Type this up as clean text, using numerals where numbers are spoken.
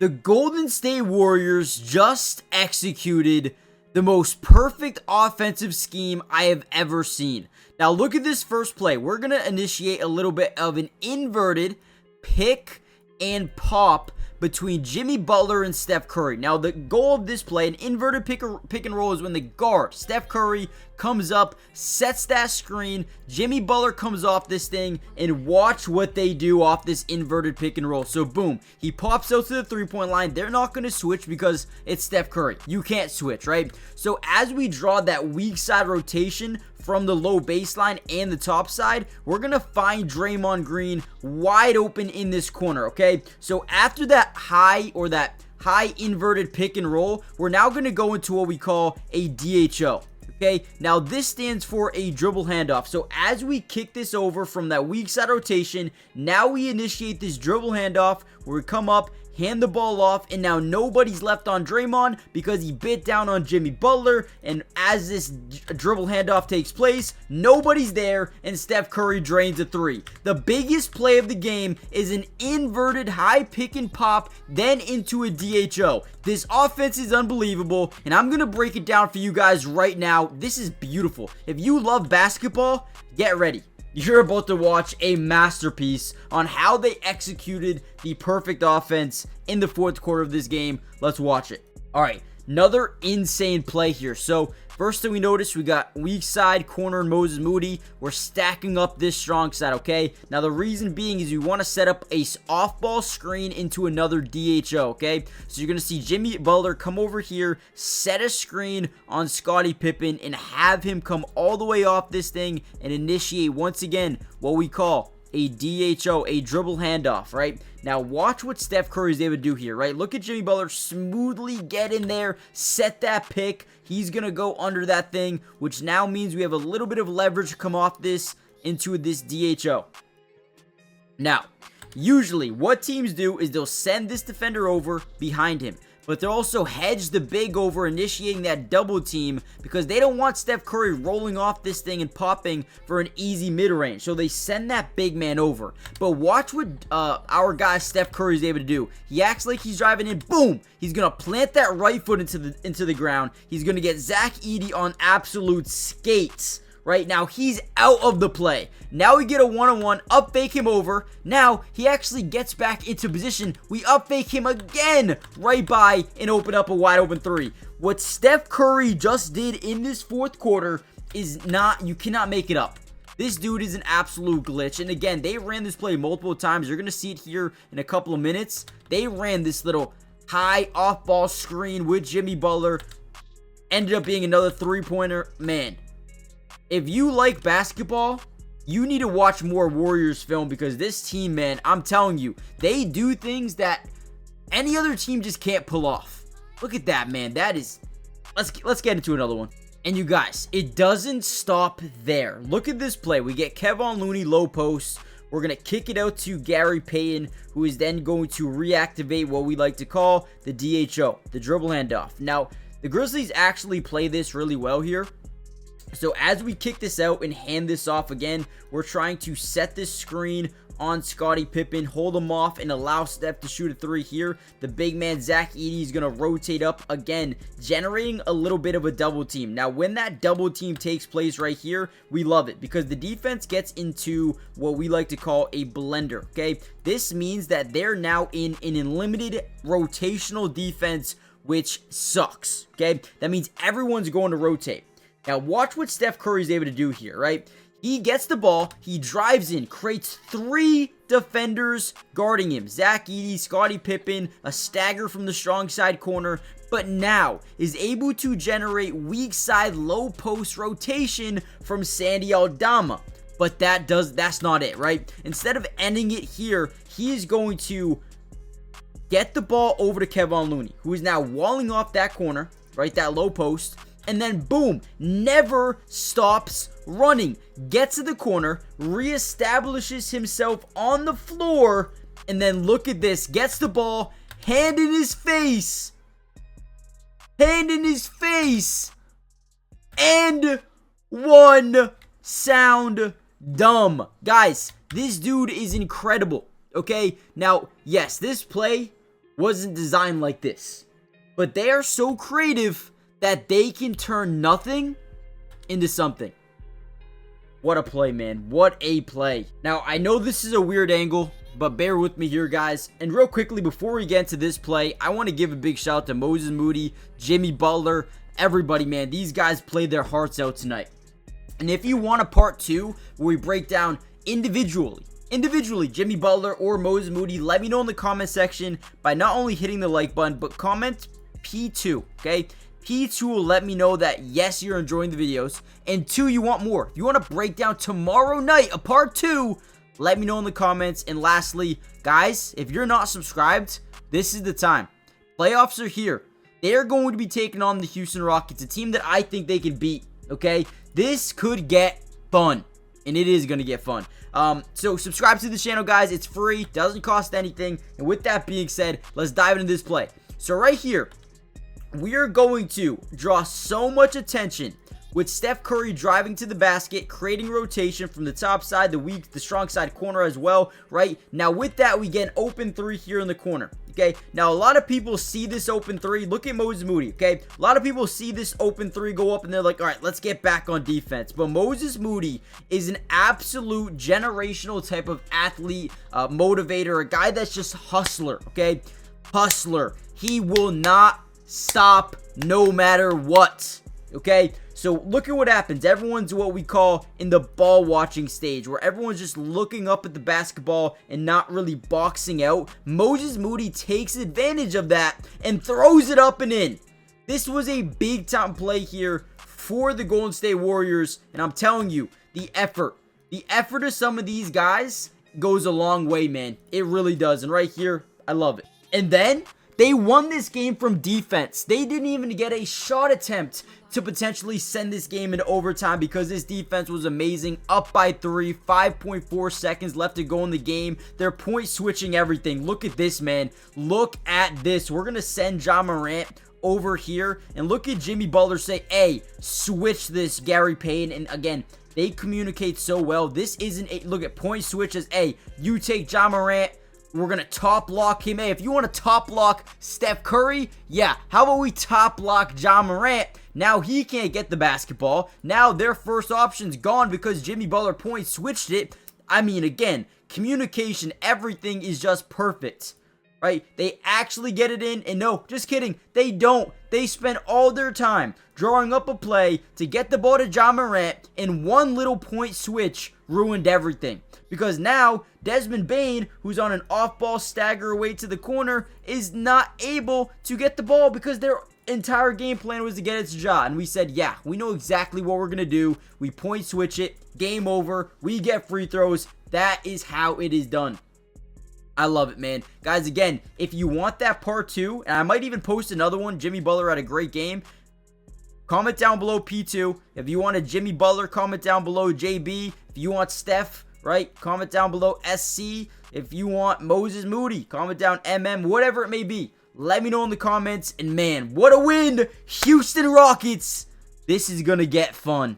The Golden State Warriors just executed the most perfect offensive scheme I have ever seen. Now look at this first play. We're going to initiate a little bit of an inverted pick and pop between Jimmy Butler and Steph Curry. Now the goal of this play, an inverted pick and roll, is when the guard, Steph Curry, comes up, sets that screen, Jimmy Butler comes off this thing, and watch what they do off this inverted pick and roll. So boom, he pops out to the three-point line. They're not going to switch because it's Steph Curry. You can't switch, right? So as we draw that weak side rotation from the low baseline and the top side, we're going to find Draymond Green wide open in this corner, okay? So after that high inverted pick and roll, we're now going to go into what we call a DHO. Okay, now this stands for a dribble handoff. So as we kick this over from that weak side rotation, now we initiate this dribble handoff where we come up, hand the ball off, and now nobody's left on Draymond because he bit down on Jimmy Butler. And as this dribble handoff takes place, nobody's there, and Steph Curry drains a three. The biggest play of the game is an inverted high pick and pop, then into a DHO. This offense is unbelievable, and I'm going to break it down for you guys right now. This is beautiful. If you love basketball, get ready. You're about to watch a masterpiece on how they executed the perfect offense in the fourth quarter of this game. Let's watch it. All right, another insane play here. So first thing we notice, we got weak side corner and Moses Moody. We're stacking up this strong side, okay? Now the reason being is we want to set up a off-ball screen into another DHO, okay? So you're going to see Jimmy Butler come over here, set a screen on Scottie Pippen, and have him come all the way off this thing and initiate once again what we call a DHO, a dribble handoff, right? Now watch what Steph Curry is able to do here, right? Look at Jimmy Butler smoothly get in there, set that pick. He's going to go under that thing, which now means we have a little bit of leverage to come off this into this DHO. Now, usually what teams do is they'll send this defender over behind him, but they'll also hedge the big over, initiating that double team because they don't want Steph Curry rolling off this thing and popping for an easy mid-range. So they send that big man over. But watch what our guy Steph Curry is able to do. He acts like he's driving in. Boom! He's going to plant that right foot into the ground. He's going to get Zach Edey on absolute skates. Right now, he's out of the play. Now we get a one-on-one, up fake him over. Now he actually gets back into position. We up fake him again, right by, and open up a wide open three. What Steph Curry just did in this fourth quarter is not, you cannot make it up. This dude is an absolute glitch. And again, they ran this play multiple times. You're going to see it here in a couple of minutes. They ran this little high off-ball screen with Jimmy Butler. Ended up being another three-pointer. Man, if you like basketball, you need to watch more Warriors film because this team, man, I'm telling you, they do things that any other team just can't pull off. Look at that, man. That is... Let's get into another one. And you guys, it doesn't stop there. Look at this play. We get Kevon Looney low post. We're going to kick it out to Gary Payton, who is then going to reactivate what we like to call the DHO, the dribble handoff. Now, the Grizzlies actually play this really well here. So as we kick this out and hand this off again, we're trying to set this screen on Scottie Pippen, hold him off, and allow Steph to shoot a three here. The big man, Zach Edey, is going to rotate up again, generating a little bit of a double team. Now, when that double team takes place right here, we love it because the defense gets into what we like to call a blender, okay? This means that they're now in an unlimited rotational defense, which sucks, okay? That means everyone's going to rotate. Now, watch what Steph Curry is able to do here, right? He gets the ball, he drives in, creates three defenders guarding him. Zach Edey, Scottie Pippen, a stagger from the strong side corner, but now is able to generate weak side low post rotation from Sandy Aldama. But that's not it, right? Instead of ending it here, he is going to get the ball over to Kevon Looney, who is now walling off that corner, right? That low post. And then boom, never stops running, gets to the corner, reestablishes himself on the floor, and then look at this, gets the ball, hand in his face, and one sound dumb. Guys, this dude is incredible, okay? Now, yes, this play wasn't designed like this. But they are so creative that they can turn nothing into something. What a play, man. What a play. Now, I know this is a weird angle, but bear with me here, guys. And real quickly, before we get into this play, I want to give a big shout out to Moses Moody, Jimmy Butler, everybody, man. These guys played their hearts out tonight. And if you want a part 2 where we break down individually, Jimmy Butler or Moses Moody, let me know in the comment section by not only hitting the like button, but comment P2, okay? P2 will let me know that, yes, you're enjoying the videos, and 2, you want more. If you want to break down tomorrow night a part 2, let me know in the comments. And lastly, guys, if you're not subscribed, this is the time. Playoffs are here. They are going to be taking on the Houston Rockets, a team that I think they can beat, okay? This could get fun, and it is going to get fun. So subscribe to the channel, guys. It's free, doesn't cost anything. And with that being said, let's dive into this play. So right here, we are going to draw so much attention with Steph Curry driving to the basket, creating rotation from the top side, the strong side corner as well, right? Now with that, we get an open 3 here in the corner, okay? Now a lot of people see this open 3. Look at Moses Moody, okay? A lot of people see this open 3 go up and they're like, all right, let's get back on defense. But Moses Moody is an absolute generational type of athlete, motivator, a guy that's just hustler, okay? Hustler. He will not stop no matter what, okay? So look at what happens. Everyone's what we call in the ball watching stage, where everyone's just looking up at the basketball and not really boxing out. Moses Moody takes advantage of that and throws it up and in. This was a big time play here for the Golden State Warriors, and I'm telling you, the effort of some of these guys goes a long way, man. It really does. And right here, I love it. And then they won this game from defense. They didn't even get a shot attempt to potentially send this game into overtime because this defense was amazing. Up by 3, 5.4 seconds left to go in the game. They're point switching everything. Look at this, man. Look at this. We're going to send Ja Morant over here. And look at Jimmy Butler say, hey, switch this, Gary Payton. And again, they communicate so well. This isn't a, look at point switches. Hey, you take Ja Morant. We're going to top lock him. Hey, if you want to top lock Steph Curry, yeah, how about we top lock Ja Morant? Now he can't get the basketball. Now their first option's gone because Jimmy Butler point switched it. I mean, again, communication, everything is just perfect, right? They actually get it in, and no, just kidding, they don't. They spend all their time drawing up a play to get the ball to Ja Morant, and one little point switch ruined everything. Because now, Desmond Bane, who's on an off-ball stagger away to the corner, is not able to get the ball because their entire game plan was to get it to Ja. And we said, yeah, we know exactly what we're going to do. We point switch it. Game over. We get free throws. That is how it is done. I love it, man. Guys, again, if you want that part 2, and I might even post another one, Jimmy Butler had a great game. Comment down below P2. If you want a Jimmy Butler, comment down below JB. If you want Steph, right, comment down below SC. If you want Moses Moody, comment down MM, whatever it may be. Let me know in the comments. And man, what a win! Houston Rockets! This is gonna get fun.